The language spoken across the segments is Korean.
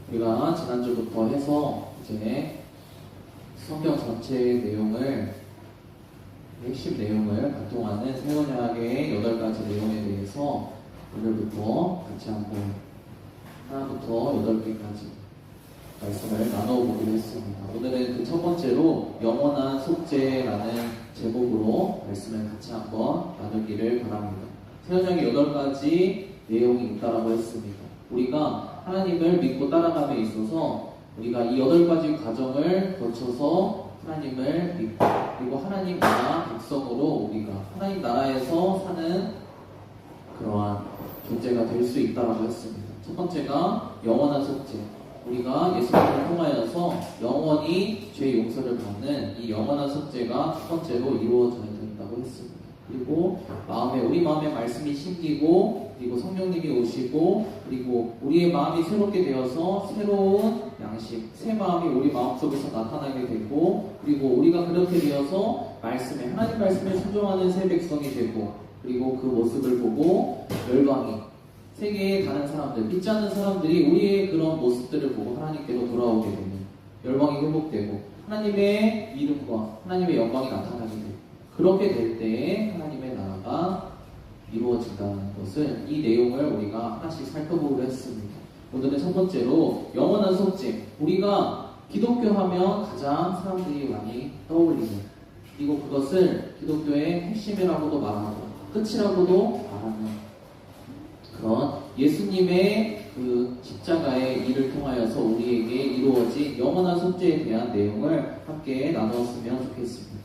우리가 지난주부터 해서 이제 성경 전체의 내용을, 핵심 내용을 관통하는 새 언약의 8가지 내용에 대해서 오늘부터 같이 한번 하나부터 8개까지 말씀을 나눠보기로 했습니다. 오늘은 그 첫 번째로 영원한 속죄라는 제목으로 말씀을 같이 한번 나누기를 바랍니다. 새 언약의 8가지 내용이 있다라고 했습니다. 우리가 하나님을 믿고 따라감에 있어서 우리가 이 8가지 과정을 거쳐서 하나님을 믿고, 그리고 하나님 나라 백성으로 우리가 하나님 나라에서 사는 그러한 존재가 될 수 있다라고 했습니다. 첫 번째가 영원한 속죄. 우리가 예수님을 통하여서 영원히 죄 용서를 받는 이 영원한 속죄가 첫 번째로 이루어져야 된다고 했습니다. 그리고 우리 마음에 말씀이 심기고, 그리고 성령님이 오시고, 그리고 우리의 마음이 새롭게 되어서 새로운 양식, 새 마음이 우리 마음속에서 나타나게 되고, 그리고 우리가 그렇게 되어서 하나님 말씀에 순종하는 새 백성이 되고, 그리고 그 모습을 보고 열방이, 세계의 다른 사람들, 믿지 않는 사람들이 우리의 그런 모습들을 보고 하나님께로 돌아오게 되는, 열방이 회복되고 하나님의 이름과 하나님의 영광이 나타나게 되고, 그렇게 될 때에 하나님의 나라가 이루어진다는 것을, 이 내용을 우리가 하나씩 살펴보기로 했습니다. 오늘은 첫 번째로 영원한 속죄. 우리가 기독교 하면 가장 사람들이 많이 떠올리는, 그리고 그것을 기독교의 핵심이라고도 말하고 끝이라고도 말하는 그런 예수님의 그 십자가의 일을 통하여서 우리에게 이루어진 영원한 속죄에 대한 내용을 함께 나누었으면 좋겠습니다.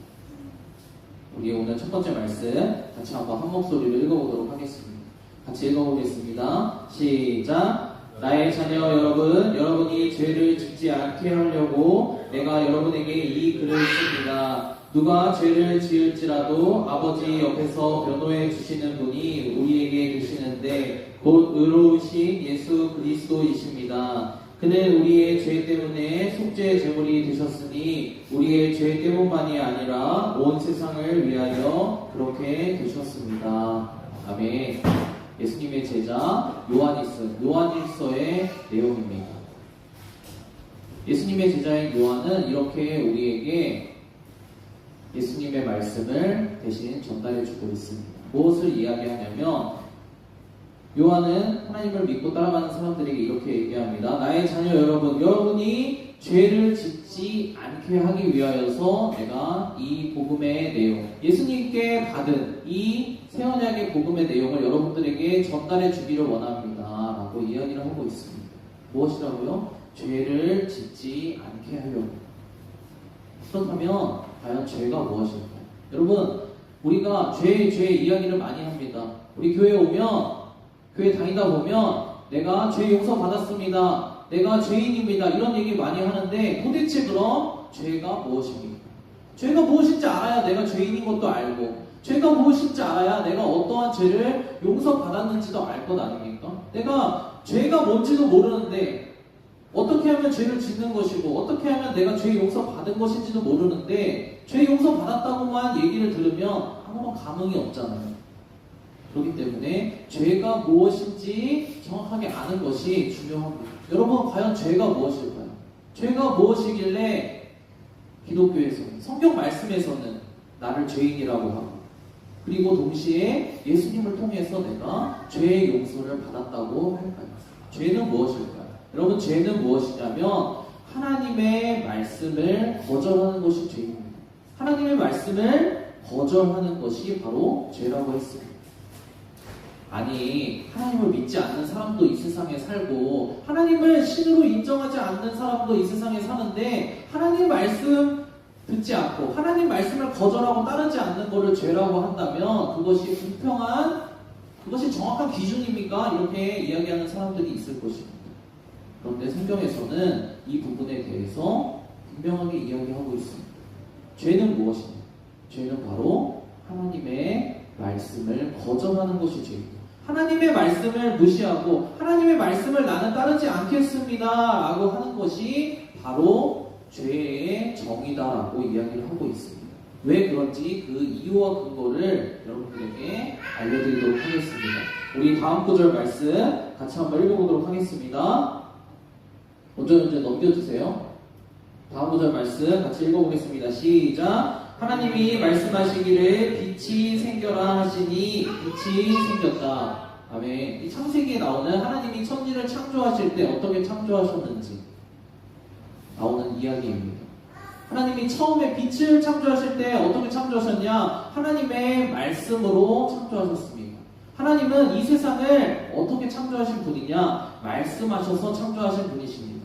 우리 오늘 첫 번째 말씀 같이 한번 한 목소리로 읽어보도록 하겠습니다. 같이 읽어보겠습니다. 시작. 나의 자녀 여러분, 여러분이 죄를 짓지 않게 하려고 내가 여러분에게 이 글을 씁니다. 누가 죄를 지을지라도 아버지 옆에서 변호해 주시는 분이 우리에게 계시는데 곧 의로우신 예수 그리스도이십니다. 그는 우리의 죄 때문에 속죄 제물이 되셨으니 우리의 죄 때문만이 아니라 온 세상을 위하여 그렇게 되셨습니다. 아멘. 예수님의 제자 요한일서의 내용입니다. 예수님의 제자인 요한은 이렇게 우리에게 예수님의 말씀을 대신 전달해주고 있습니다. 무엇을 이야기하냐면, 요한은 하나님을 믿고 따라가는 사람들에게 이렇게 얘기합니다. 나의 자녀 여러분, 여러분이 죄를 짓지 않게 하기 위하여서 내가 이 복음의 내용, 예수님께 받은 이 새 언약의 복음의 내용을 여러분들에게 전달해 주기를 원합니다 라고 이야기를 하고 있습니다. 무엇이라고요? 죄를 짓지 않게 하려고. 그렇다면 과연 죄가 무엇일까요? 여러분, 우리가 죄 이야기를 많이 합니다. 우리 교회에 오면, 교회 다니다 보면 내가 죄 용서 받았습니다, 내가 죄인입니다, 이런 얘기 많이 하는데, 도대체 그럼 죄가 무엇입니까? 죄가 무엇인지 알아야 내가 죄인인 것도 알고, 죄가 무엇인지 알아야 내가 어떠한 죄를 용서받았는지도 알 것 아닙니까? 내가 죄가 뭔지도 모르는데 어떻게 하면 죄를 짓는 것이고, 어떻게 하면 내가 죄 용서받은 것인지도 모르는데 죄 용서받았다고만 얘기를 들으면 아무런 감흥이 없잖아요. 그렇기 때문에 죄가 무엇인지 정확하게 아는 것이 중요합니다. 여러분, 과연 죄가 무엇일까요? 죄가 무엇이길래 기독교에서는, 성경 말씀에서는 나를 죄인이라고 하고, 그리고 동시에 예수님을 통해서 내가 죄의 용서를 받았다고 할까요? 죄는 무엇일까요? 여러분, 죄는 무엇이냐면 하나님의 말씀을 거절하는 것이 죄입니다. 하나님의 말씀을 거절하는 것이 바로 죄라고 했습니다. 아니, 하나님을 믿지 않는 사람도 이 세상에 살고, 하나님을 신으로 인정하지 않는 사람도 이 세상에 사는데, 하나님 말씀 듣지 않고 하나님 말씀을 거절하고 따르지 않는 것을 죄라고 한다면 그것이 그것이 정확한 기준입니까? 이렇게 이야기하는 사람들이 있을 것입니다. 그런데 성경에서는 이 부분에 대해서 분명하게 이야기하고 있습니다. 죄는 무엇이냐? 죄는 바로 하나님의 말씀을 거절하는 것이 죄입니다. 하나님의 말씀을 무시하고 하나님의 말씀을 나는 따르지 않겠습니다 라고 하는 것이 바로 죄의 정의다라고 이야기를 하고 있습니다. 왜 그런지 그 이유와 근거를 여러분들에게 알려드리도록 하겠습니다. 우리 다음 구절 말씀 같이 한번 읽어보도록 하겠습니다. 먼저 넘겨주세요. 다음 구절 말씀 같이 읽어보겠습니다. 시작. 하나님이 말씀하시기를 빛이 생겨라 하시니 빛이 생겼다. 아멘. 이 창세기에 나오는 하나님이 천지를 창조하실 때 어떻게 창조하셨는지 나오는 이야기입니다. 하나님이 처음에 빛을 창조하실 때 어떻게 창조하셨냐? 하나님의 말씀으로 창조하셨습니다. 하나님은 이 세상을 어떻게 창조하신 분이냐? 말씀하셔서 창조하신 분이십니다.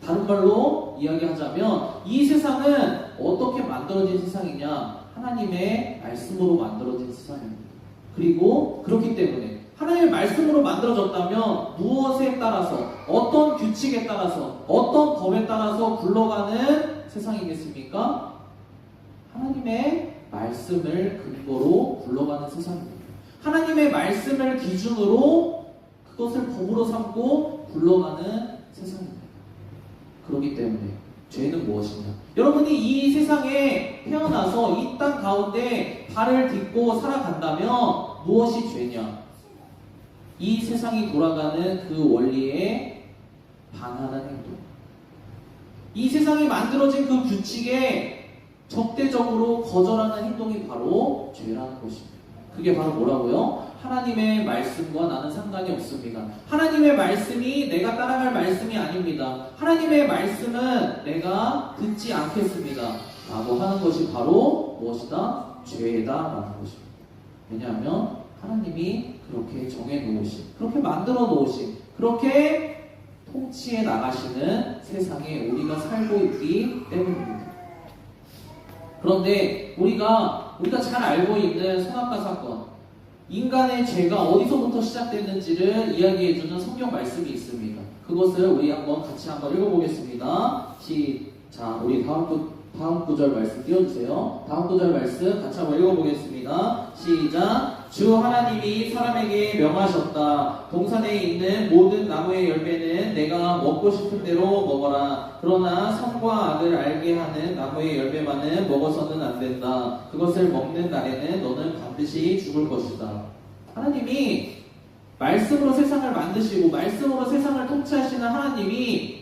다른 말로 이야기하자면 이 세상은 어떻게 만들어진 세상이냐? 하나님의 말씀으로 만들어진 세상입니다. 그리고 그렇기 때문에 하나님의 말씀으로 만들어졌다면 무엇에 따라서, 어떤 규칙에 따라서, 어떤 법에 따라서 굴러가는 세상이겠습니까? 하나님의 말씀을 근거로 굴러가는 세상입니다. 하나님의 말씀을 기준으로 그것을 법으로 삼고 굴러가는 세상입니다. 그렇기 때문에 죄는 무엇이냐? 여러분이 이 세상에 태어나서 이 땅 가운데 발을 딛고 살아간다면 무엇이 죄냐? 이 세상이 돌아가는 그 원리에 반하는 행동, 이 세상이 만들어진 그 규칙에 적대적으로 거절하는 행동이 바로 죄라는 것입니다. 그게 바로 뭐라고요? 하나님의 말씀과 나는 상관이 없습니다. 하나님의 말씀이 내가 따라갈 말씀이 아닙니다. 하나님의 말씀은 내가 듣지 않겠습니다 라고 하는 것이 바로 무엇이다? 죄다라는 것입니다. 왜냐하면 하나님이 그렇게 정해놓으신, 그렇게 만들어 놓으신, 그렇게 통치해 나가시는 세상에 우리가 살고 있기 때문입니다. 그런데 우리가 잘 알고 있는 선악과 사건, 인간의 죄가 어디서부터 시작됐는지를 이야기해주는 성경 말씀이 있습니다. 그것을 우리 같이 한번 읽어보겠습니다. 자, 우리 다음 구절 말씀 띄워주세요. 다음 구절 말씀 같이 한번 읽어보겠습니다. 시작. 주 하나님이 사람에게 명하셨다. 동산에 있는 모든 나무의 열매는 내가 먹고 싶은 대로 먹어라. 그러나 선과 악을 알게 하는 나무의 열매만은 먹어서는 안 된다. 그것을 먹는 날에는 너는 반드시 죽을 것이다. 하나님이 말씀으로 세상을 만드시고 말씀으로 세상을 통치하시는 하나님이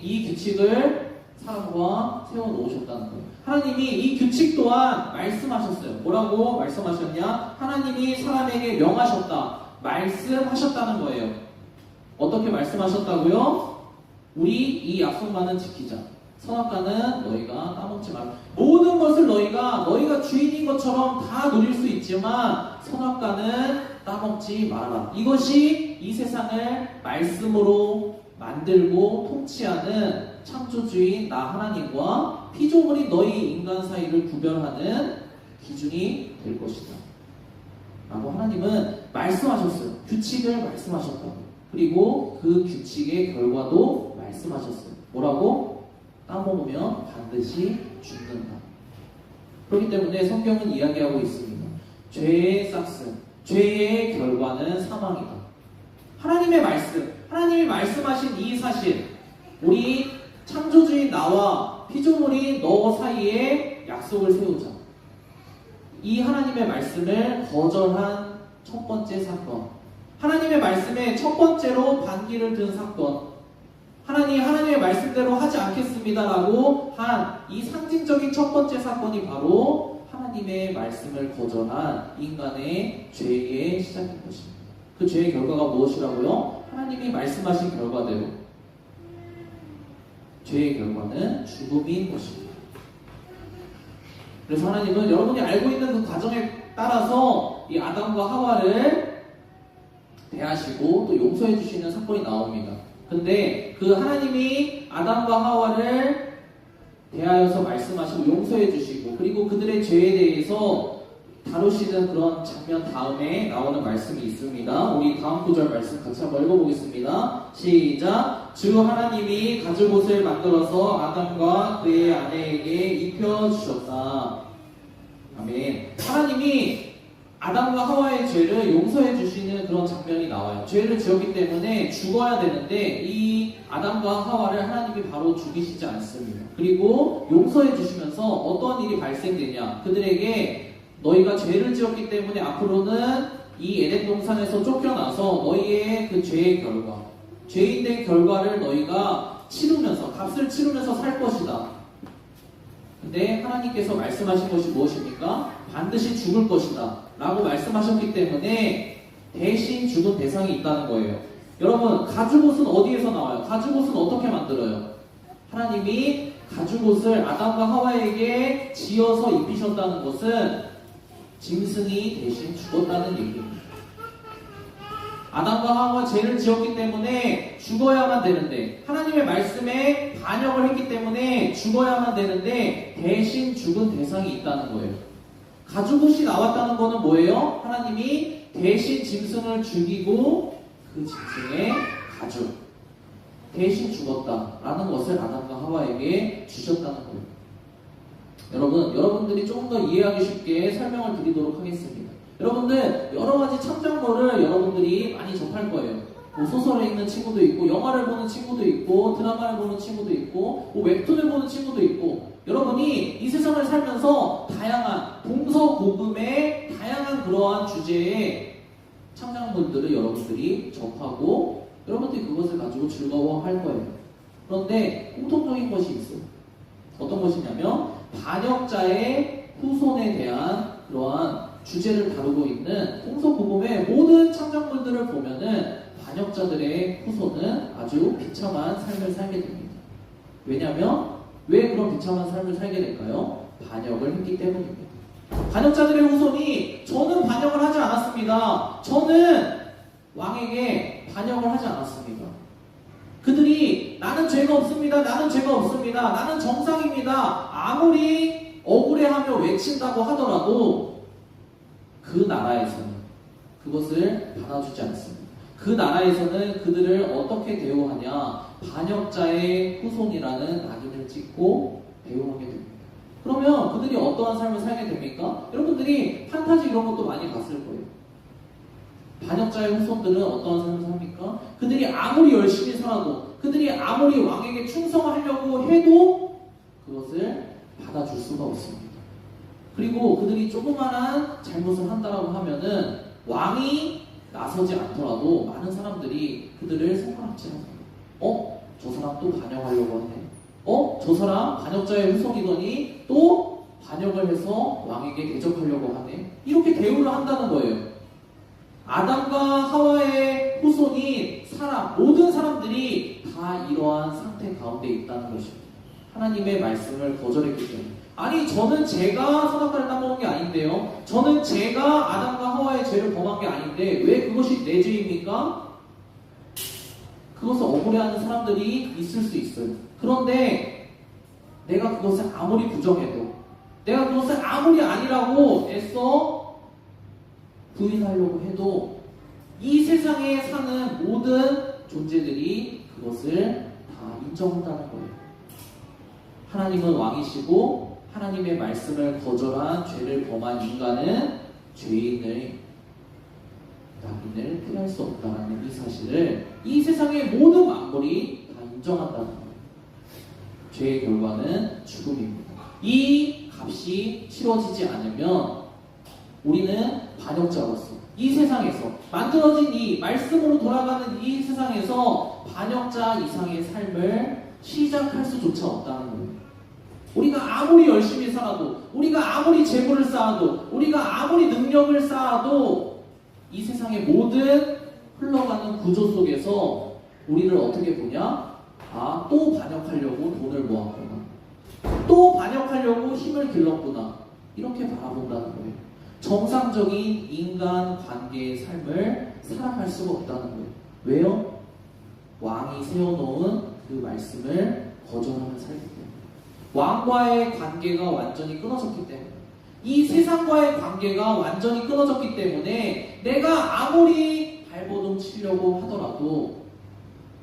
이 규칙을 사람과 세워놓으셨다는 거예요. 하나님이 이 규칙 또한 말씀하셨어요. 뭐라고 말씀하셨냐? 하나님이 사람에게 명하셨다. 말씀하셨다는 거예요. 어떻게 말씀하셨다고요? 우리 이 약속만은 지키자. 선악과는 너희가 따먹지 마라. 모든 것을 너희가 주인인 것처럼 다 누릴 수 있지만 선악과는 따먹지 마라. 이것이 이 세상을 말씀으로 만들고 통치하는 창조주인 나 하나님과 피조물인 너희 인간 사이를 구별하는 기준이 될 것이다 라고 하나님은 말씀하셨어요. 규칙을 말씀하셨다고. 그리고 그 규칙의 결과도 말씀하셨어요. 뭐라고? 따먹으면 반드시 죽는다. 그렇기 때문에 성경은 이야기하고 있습니다. 죄의 싹슨, 죄의 결과는 사망이다. 하나님의 말씀, 하나님이 말씀하신 이 사실, 우리 창조주인 나와 피조물인 너 사이에 약속을 세우자. 이 하나님의 말씀을 거절한 첫 번째 사건, 하나님의 말씀에 첫 번째로 반기를 든 사건, 하나님의 말씀대로 하지 않겠습니다라고 한 이 상징적인 첫 번째 사건이 바로 하나님의 말씀을 거절한 인간의 죄의 시작인 것입니다. 그 죄의 결과가 무엇이라고요? 하나님이 말씀하신 결과대로 죄의 결과는 죽음인 것입니다. 그래서 하나님은 여러분이 알고 있는 그 과정에 따라서 이 아담과 하와를 대하시고 또 용서해 주시는 사건이 나옵니다. 근데 그 하나님이 아담과 하와를 대하여서 말씀하시고 용서해 주시고 그리고 그들의 죄에 대해서 다루시는 그런 장면 다음에 나오는 말씀이 있습니다. 우리 다음 구절 말씀 같이 한번 읽어보겠습니다. 시작. 주 하나님이 가죽옷을 만들어서 아담과 그의 아내에게 입혀주셨다. 아멘. 하나님이 아담과 하와의 죄를 용서해 주시는 그런 장면이 나와요. 죄를 지었기 때문에 죽어야 되는데 이 아담과 하와를 하나님이 바로 죽이시지 않습니다. 그리고 용서해 주시면서 어떠한 일이 발생되냐? 그들에게 너희가 죄를 지었기 때문에 앞으로는 이 에덴 동산에서 쫓겨나서 너희의 그 죄의 결과, 죄인된 결과를 너희가 치르면서, 값을 치르면서 살 것이다. 근데 하나님께서 말씀하신 것이 무엇입니까? 반드시 죽을 것이다 라고 말씀하셨기 때문에 대신 죽은 대상이 있다는 거예요. 여러분, 가죽옷은 어디에서 나와요? 가죽옷은 어떻게 만들어요? 하나님이 가죽옷을 아담과 하와에게 지어서 입히셨다는 것은 짐승이 대신 죽었다는 얘기입니다. 아담과 하와가 죄를 지었기 때문에 죽어야만 되는데, 하나님의 말씀에 반역을 했기 때문에 죽어야만 되는데 대신 죽은 대상이 있다는 거예요. 가죽옷이 나왔다는 거는 뭐예요? 하나님이 대신 짐승을 죽이고 그 짐승의 가죽 대신 죽었다라는 것을 아담과 하와에게 주셨다는 거예요. 여러분들이 조금 더 이해하기 쉽게 설명을 드리도록 하겠습니다. 여러분들 여러 가지 창작물을 여러분들이 많이 접할 거예요. 뭐 소설에 있는 친구도 있고, 영화를 보는 친구도 있고, 드라마를 보는 친구도 있고, 뭐 웹툰을 보는 친구도 있고, 여러분이 이 세상을 살면서 다양한 동서고금의 다양한 그러한 주제의 창작물들을 여러분들이 접하고 여러분들이 그것을 가지고 즐거워할 거예요. 그런데 공통적인 것이 있어요. 어떤 것이냐면 반역자의 후손에 대한 그러한 주제를 다루고 있는 동서고금의 모든 창작물들을 보면은 반역자들의 후손은 아주 비참한 삶을 살게 됩니다. 왜냐하면 왜 그런 비참한 삶을 살게 될까요? 반역을 했기 때문입니다. 반역자들의 후손이 저는 반역을 하지 않았습니다. 저는 왕에게 반역을 하지 않았습니다. 그들이 나는 죄가 없습니다. 나는 죄가 없습니다. 나는 정상입니다. 아무리 억울해하며 외친다고 하더라도 그 나라에서는 그것을 받아주지 않습니다. 그 나라에서는 그들을 어떻게 대우하냐? 반역자의 후손이라는 낙인을 찍고 대우하게 됩니다. 그러면 그들이 어떠한 삶을 살게 됩니까? 여러분들이 판타지 이런 것도 많이 봤을 거예요. 반역자의 후손들은 어떠한 삶을 삽니까? 그들이 아무리 열심히 살아도, 그들이 아무리 왕에게 충성하려고 해도 그것을 받아줄 수가 없습니다. 그리고 그들이 조그만한 잘못을 한다고 하면은 왕이 나서지 않더라도 많은 사람들이 그들을 손가락질합니다. 저 사람 또 반역하려고 하네. 저 사람 반역자의 후손이더니 또 반역을 해서 왕에게 대적하려고 하네. 이렇게 대우를 한다는 거예요. 아담과 하와의 후손인 모든 사람들이 다 이러한 상태 가운데 있다는 것입니다. 하나님의 말씀을 거절했기 때문에. 아니, 저는 제가 선악과를 따먹은 게 아닌데요. 저는 제가 아담과 하와의 죄를 범한 게 아닌데 왜 그것이 내 죄입니까? 그것을 억울해하는 사람들이 있을 수 있어요. 그런데 내가 그것을 아무리 부정해도, 내가 그것을 아무리 아니라고 애써 부인하려고 해도 이 세상에 사는 모든 존재들이 그것을 다 인정한다는 거예요. 하나님은 왕이시고 하나님의 말씀을 거절한 죄를 범한 인간은 죄인의 낙인을 피할 수 없다는 이 사실을 이 세상의 모든 만물이 다 인정한다는 거예요. 죄의 결과는 죽음입니다. 이 값이 치러지지 않으면 우리는 반역자로서 이 세상에서 만들어진 이 말씀으로 돌아가는 이 세상에서 반역자 이상의 삶을 시작할 수조차 없다는 거예요. 우리가 아무리 열심히 살아도, 우리가 아무리 재물을 쌓아도, 우리가 아무리 능력을 쌓아도 이 세상의 모든 흘러가는 구조 속에서 우리를 어떻게 보냐? 또 반역하려고 돈을 모았구나. 또 반역하려고 힘을 길렀구나. 이렇게 바라본다는 거예요. 정상적인 인간 관계의 삶을 살아갈 수가 없다는 거예요. 왜요? 왕이 세워놓은 그 말씀을 거절하며 살기 때문에. 왕과의 관계가 완전히 끊어졌기 때문에, 이 세상과의 관계가 완전히 끊어졌기 때문에 내가 아무리 발버둥 치려고 하더라도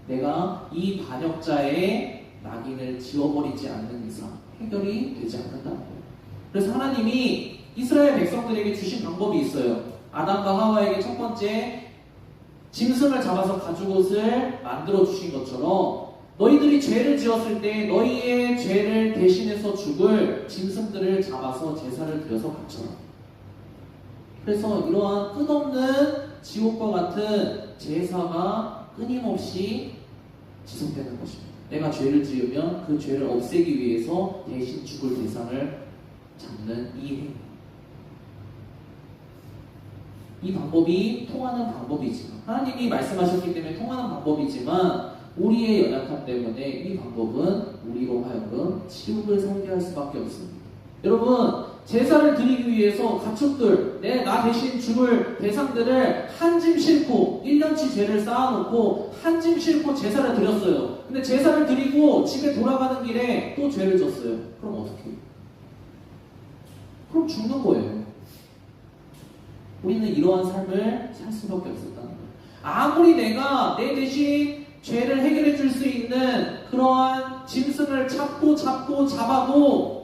내가 이 반역자의 낙인을 지워버리지 않는 이상 해결이 되지 않는다는 거예요. 그래서 하나님이 이스라엘 백성들에게 주신 방법이 있어요. 아담과 하와에게 첫 번째 짐승을 잡아서 가죽옷을 만들어 주신 것처럼 너희들이 죄를 지었을 때 너희의 죄를 대신해서 죽을 짐승들을 잡아서 제사를 드려서 바쳐라. 그래서 이러한 끝없는 지옥과 같은 제사가 끊임없이 지속되는 것입니다. 내가 죄를 지으면 그 죄를 없애기 위해서 대신 죽을 대상을 잡는 이 행위. 이 방법이 통하는 방법이지만, 하나님이 말씀하셨기 때문에 통하는 방법이지만, 우리의 연약함 때문에 이 방법은 우리로 하여금 치욕을 살게 할 수밖에 없습니다. 여러분, 제사를 드리기 위해서 가축들, 나 대신 죽을 대상들을 한 짐 싣고 1년치 죄를 쌓아놓고 한 짐 싣고 제사를 드렸어요. 근데 제사를 드리고 집에 돌아가는 길에 또 죄를 졌어요. 그럼 어떻게 해요? 그럼 죽는 거예요. 우리는 이러한 삶을 살 수밖에 없었다는 거예요. 아무리 내가 내 대신 죄를 해결해 줄 수 있는 그러한 짐승을 잡아도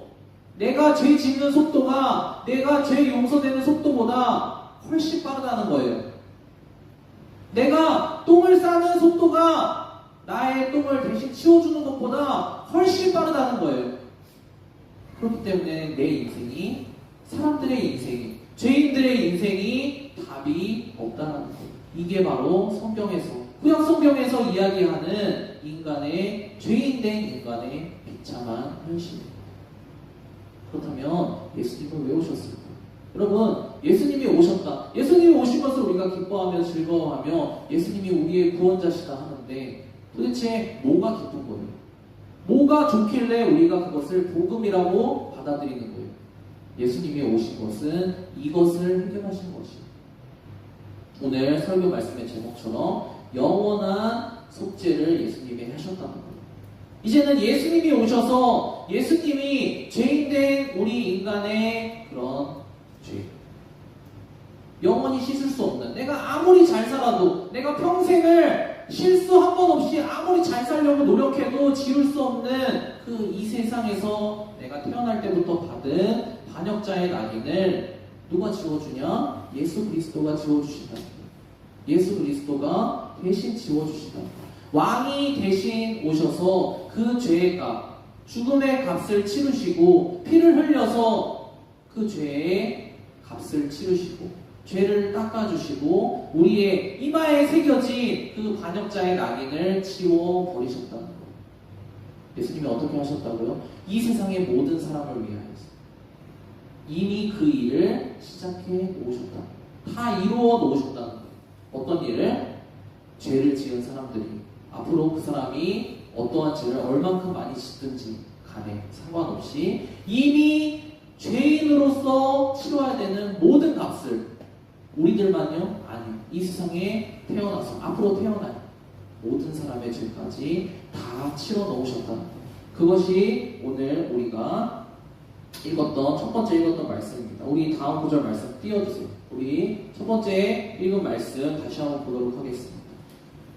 내가 죄 짓는 속도가 내가 죄 용서되는 속도보다 훨씬 빠르다는 거예요. 내가 똥을 싸는 속도가 나의 똥을 대신 치워주는 것보다 훨씬 빠르다는 거예요. 그렇기 때문에 내 인생이, 사람들의 인생이, 죄인들의 인생이 답이 없다는 거예요. 이게 바로 성경에서, 구약 성경에서 이야기하는 인간의, 죄인된 인간의 비참한 현실입니다. 그렇다면 예수님은 왜 오셨을까? 여러분, 예수님이 오셨다. 예수님이 오신 것을 우리가 기뻐하며 즐거워하며 예수님이 우리의 구원자시다 하는데 도대체 뭐가 기쁜 거예요? 뭐가 좋길래 우리가 그것을 복음이라고 받아들이는 거예요? 예수님이 오신 것은 이것을 해결하신 것이에요. 오늘 설교 말씀의 제목처럼 영원한 속죄를 예수님이 하셨다는 거예요. 이제는 예수님이 오셔서 예수님이 죄인된 우리 인간의 그런 죄, 영원히 씻을 수 없는, 내가 아무리 잘 살아도, 내가 평생을 실수 한 번 없이 아무리 잘 살려고 노력해도 지울 수 없는 그 이 세상에서 내가 태어날 때부터 받은 반역자의 낙인을 누가 지워주냐? 예수 그리스도가 지워주신다. 예수 그리스도가 대신 지워주신다. 왕이 대신 오셔서 그 죄의 값, 죽음의 값을 치르시고 피를 흘려서 그 죄의 값을 치르시고 죄를 닦아주시고 우리의 이마에 새겨진 그 반역자의 낙인을 치워버리셨다는 거예요. 예수님이 어떻게 하셨다고요? 이 세상의 모든 사람을 위하여서 이미 그 일을 시작해 놓으셨다. 다 이루어 놓으셨다는 거예요. 어떤 일을? 죄를 지은 사람들이 앞으로 그 사람이 어떠한 죄를 얼만큼 많이 짓든지 간에 상관없이 이미 죄인으로서 치러야 되는 모든 값을 우리들만요? 아니요. 이 세상에 태어나서 앞으로 태어날 모든 사람의 죄까지 다 치러 넣으셨다는 거예요. 그것이 오늘 우리가 첫 번째 읽었던 말씀입니다. 우리 다음 구절 말씀 띄워주세요. 우리 첫 번째 읽은 말씀 다시 한번 보도록 하겠습니다.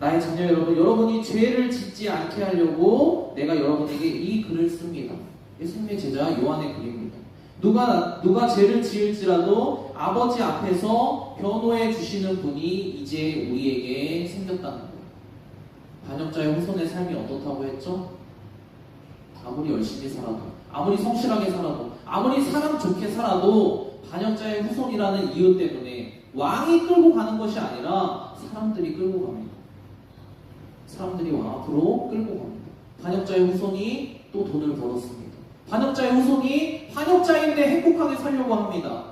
나의 자녀 여러분, 여러분이 죄를 짓지 않게 하려고 내가 여러분에게 이 글을 씁니다. 예수님의 제자 요한의 글입니다. 누가 죄를 지을지라도 아버지 앞에서 변호해 주시는 분이 이제 우리에게 생겼다는 거예요. 반역자의 후손의 삶이 어떻다고 했죠? 아무리 열심히 살아도, 아무리 성실하게 살아도, 아무리 사람 좋게 살아도 반역자의 후손이라는 이유 때문에 왕이 끌고 가는 것이 아니라 사람들이 끌고 갑니다. 사람들이 왕 앞으로 끌고 갑니다. 반역자의 후손이 또 돈을 벌었습니다. 반역자의 후손이 반역자인데 행복하게 살려고 합니다.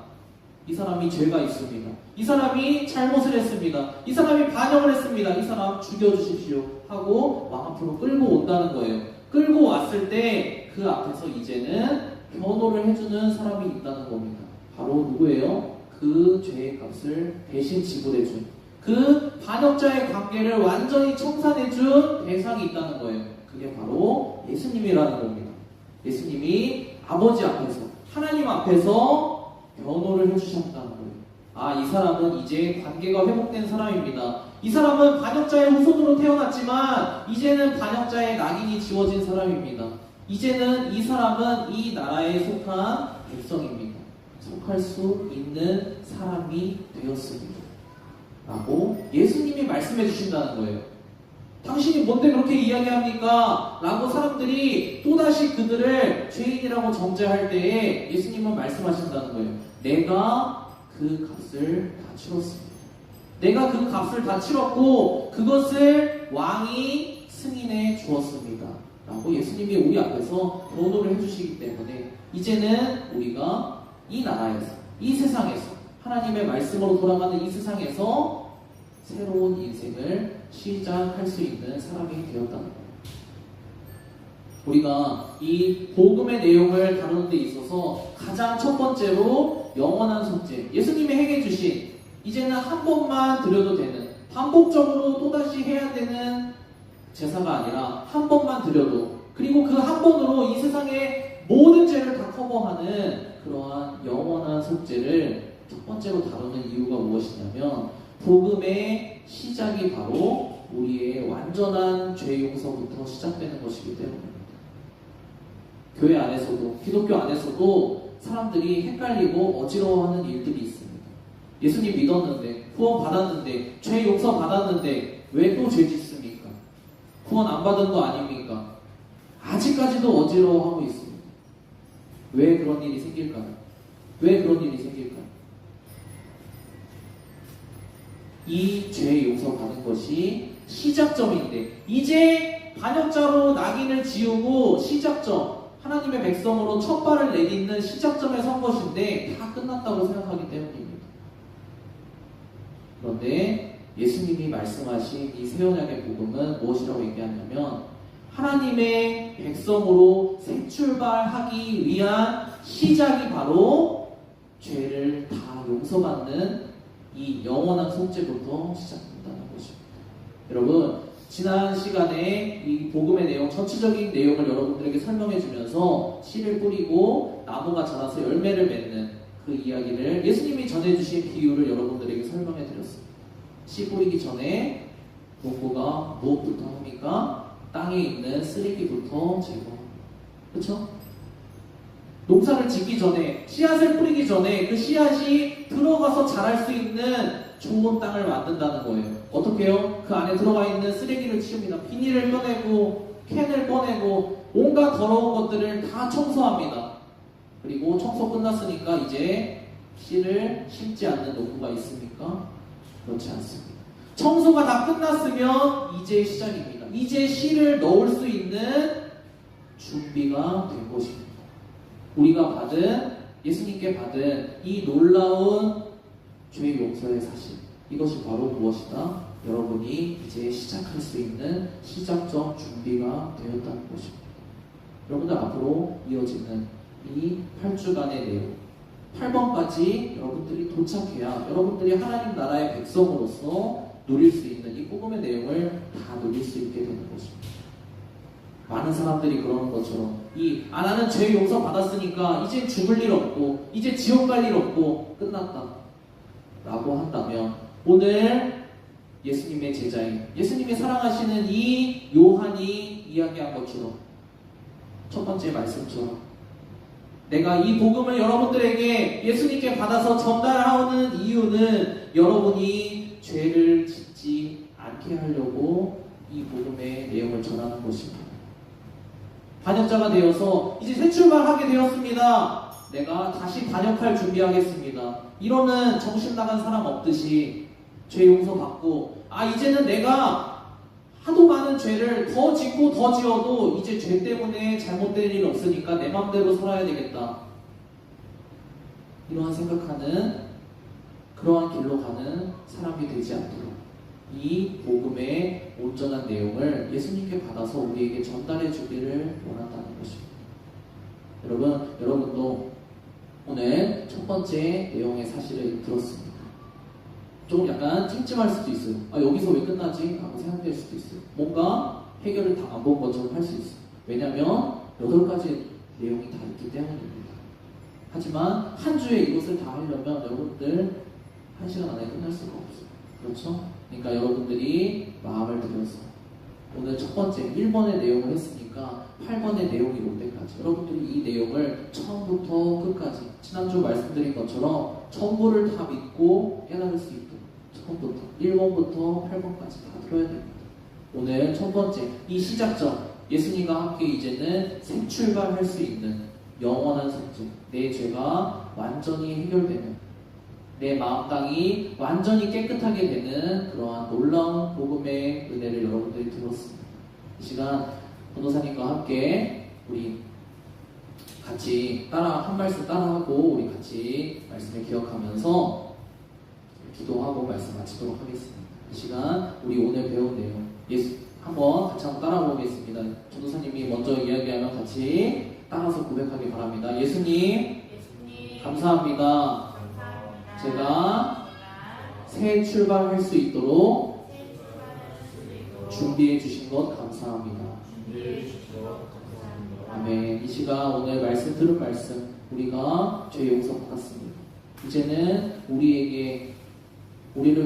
이 사람이 죄가 있습니다. 이 사람이 잘못을 했습니다. 이 사람이 반역을 했습니다. 이 사람 죽여주십시오 하고 왕 앞으로 끌고 온다는 거예요. 끌고 왔을 때 그 앞에서 이제는 변호를 해주는 사람이 있다는 겁니다. 바로 누구예요? 그 죄의 값을 대신 지불해준, 그 반역자의 관계를 완전히 청산해준 대상이 있다는 거예요. 그게 바로 예수님이라는 겁니다. 예수님이 아버지 앞에서, 하나님 앞에서 변호를 해주셨다는 거예요. 이 사람은 이제 관계가 회복된 사람입니다. 이 사람은 반역자의 후손으로 태어났지만 이제는 반역자의 낙인이 지워진 사람입니다. 이제는 이 사람은 이 나라에 속한 백성입니다. 속할 수 있는 사람이 되었습니다. 라고 예수님이 말씀해 주신다는 거예요. 당신이 뭔데 그렇게 이야기합니까? 라고 사람들이 또다시 그들을 죄인이라고 정죄할 때에 예수님은 말씀하신다는 거예요. 내가 그 값을 다 치렀습니다. 내가 그 값을 다 치렀고 그것을 왕이 승인해 주었습니다. 예수님이 우리 앞에서 변호를 해주시기 때문에 이제는 우리가 이 나라에서, 이 세상에서, 하나님의 말씀으로 돌아가는 이 세상에서 새로운 인생을 시작할 수 있는 사람이 되었다는 거예요. 우리가 이 복음의 내용을 다루는 데 있어서 가장 첫 번째로 영원한 속죄, 예수님이 행해 주신, 이제는 한 번만 드려도 되는, 반복적으로 또다시 해야 되는 제사가 아니라 한 번만 드려도, 그리고 그 한 번으로 이 세상의 모든 죄를 다 커버하는 그러한 영원한 속죄를 첫 번째로 다루는 이유가 무엇이냐면, 복음의 시작이 바로 우리의 완전한 죄 용서부터 시작되는 것이기 때문입니다. 교회 안에서도, 기독교 안에서도 사람들이 헷갈리고 어지러워하는 일들이 있습니다. 예수님 믿었는데, 구원 받았는데, 죄 용서 받았는데 왜 또 죄 짓습니까? 구원 안 받은 거 아닙니까? 아직까지도 어지러워하고 있습니다. 왜 그런 일이 생길까요? 왜 그런 일이 생길까요? 이 죄 용서 받은 것이 시작점인데, 이제 반역자로 낙인을 지우고 시작점, 하나님의 백성으로 첫 발을 내딛는 시작점에 선 것인데 다 끝났다고 생각하기 때문입니다. 그런데 예수님이 말씀하신 이 새 언약의 복음은 무엇이라고 얘기하냐면, 하나님의 백성으로 새 출발하기 위한 시작이 바로 죄를 다 용서받는 이 영원한 속죄부터 시작된다는 것입니다. 여러분, 지난 시간에 이 복음의 내용, 전체적인 내용을 여러분들에게 설명해 주면서 씨를 뿌리고 나무가 자라서 열매를 맺는 그 이야기를, 예수님이 전해주신 비유를 여러분들에게 설명해 드렸습니다. 씨 뿌리기 전에 농부가 무엇부터 합니까? 땅에 있는 쓰레기부터 제거합니다. 그렇죠? 농사를 짓기 전에, 씨앗을 뿌리기 전에 그 씨앗이 들어가서 자랄 수 있는 좋은 땅을 만든다는 거예요. 어떻게 해요? 그 안에 들어가 있는 쓰레기를 치웁니다. 비닐을 꺼내고, 캔을 꺼내고, 온갖 더러운 것들을 다 청소합니다. 그리고 청소 끝났으니까 이제 씨를 심지 않는 농부가 있습니까? 그렇지 않습니다. 청소가 다 끝났으면 이제 시작입니다. 이제 씨를 넣을 수 있는 준비가 된 것입니다. 우리가 받은, 예수님께 받은 이 놀라운 죄 용서의 사실, 이것이 바로 무엇이다? 여러분이 이제 시작할 수 있는 시작점 준비가 되었다는 것입니다. 여러분들 앞으로 이어지는 이 8주간의 내용, 8번까지 여러분들이 도착해야 여러분들이 하나님 나라의 백성으로서 누릴 수 있는 이 복음의 내용을 다 누릴 수 있게 되는 것입니다. 많은 사람들이 그러는 것처럼, 나는 죄 용서 받았으니까 이제 죽을 일 없고, 이제 지옥 갈 일 없고 끝났다 라고 한다면, 오늘 예수님의 제자인, 예수님이 사랑하시는 이 요한이 이야기한 것처럼, 첫 번째 말씀처럼, 내가 이 복음을 여러분들에게 예수님께 받아서 전달하는 이유는 여러분이 죄를 짓지 않게 하려고 이 복음의 내용을 전하는 것입니다. 반역자가 되어서 이제 새 출발하게 되었습니다. 내가 다시 반역할 준비하겠습니다. 이러는 정신 나간 사람 없듯이 죄 용서 받고, 이제는 내가 하도 많은 죄를 더 짓고 더 지어도 이제 죄 때문에 잘못될 일 없으니까 내 맘대로 살아야 되겠다, 이러한 생각하는, 그러한 길로 가는 사람이 되지 않도록 이 복음의 온전한 내용을 예수님께 받아서 우리에게 전달해 주기를 원한다는 것입니다. 여러분도 오늘 첫 번째 내용의 사실을 들었습니다. 조금 약간 찜찜할 수도 있어요. 여기서 왜 끝나지? 하고 생각될 수도 있어요. 뭔가 해결을 다 안 본 것처럼 할 수 있어요. 왜냐하면 8가지 내용이 다 있기 때문입니다. 하지만 한 주에 이것을 다 하려면 여러분들 1시간 안에 끝날 수가 없어요. 그렇죠? 그러니까 여러분들이 마음을 들여서 오늘 첫 번째 1번의 내용을 했으니까 8번의 내용이 올 때까지 여러분들이 이 내용을 처음부터 끝까지, 지난주 말씀드린 것처럼 전부를 다 믿고 깨달을 수 있도록 처음부터 1번부터 8번까지 다 들어야 됩니다. 오늘 첫 번째, 이 시작점, 예수님과 함께 이제는 새 출발할 수 있는 영원한 속죄, 내 죄가 완전히 해결되는, 내 마음 땅이 완전히 깨끗하게 되는 그러한 놀라운 복음의 은혜를 여러분들이 들었습니다. 이 시간 변호사님과 함께 우리 같이 한 말씀 따라하고 우리 같이 말씀을 기억하면서 기도하고 말씀 마치도록 하겠습니다. 이 시간 우리 오늘 배운 내용 한번 같이 한번 따라 보겠습니다. 전도사님이 먼저 이야기하면 같이 따라서 고백하기 바랍니다. 예수님, 감사합니다. 제가 새 출발할 수 있도록 준비해 주신 것 감사합니다. 아멘. 이 시간 오늘 말씀 들은 말씀 우리가 죄 용서 받았습니다. 이제는 우리를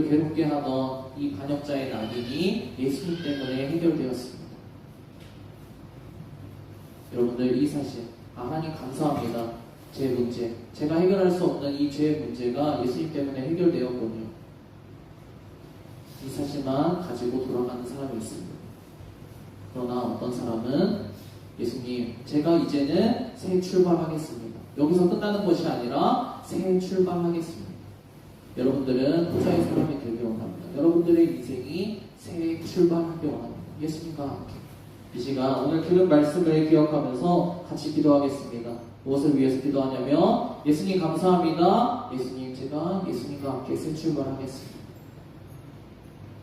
괴롭게 하던 이 반역자의 낙인이 예수님 때문에 해결되었습니다. 여러분들 이 사실 하나님 감사합니다. 제 문제 제가 해결할 수 없는 이 죄의 문제가 예수님 때문에 해결되었군요. 이 사실만 가지고 돌아가는 사람이 있습니다. 그러나 어떤 사람은 예수님 제가 이제는 새 출발하겠습니다. 여기서 끝나는 것이 아니라 새 출발하겠습니다. 여러분들은 부자의 사람이 되기 원합니다. 여러분들의 인생이 새 출발하기 원합니다. 예수님과 함께 이 시간 오늘 들은 말씀을 기억하면서 같이 기도하겠습니다. 무엇을 위해서 기도하냐면 예수님 감사합니다. 예수님 제가 예수님과 함께 새 출발하겠습니다.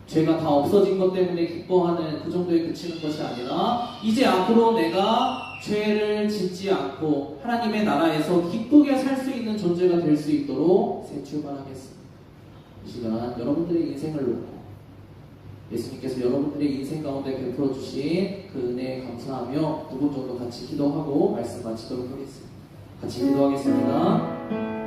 죄가 다 없어진 것 때문에 기뻐하는 그 정도에 그치는 것이 아니라 이제 앞으로 내가 죄를 짓지 않고 하나님의 나라에서 기쁘게 살 수 있는 존재가 될 수 있도록 새 출발하겠습니다. 이 시간 여러분들의 인생을 놓고 예수님께서 여러분들의 인생 가운데 베풀어 주신 그 은혜에 감사하며 9분 정도 같이 기도하고 말씀 마치도록 하겠습니다. 같이 기도하겠습니다.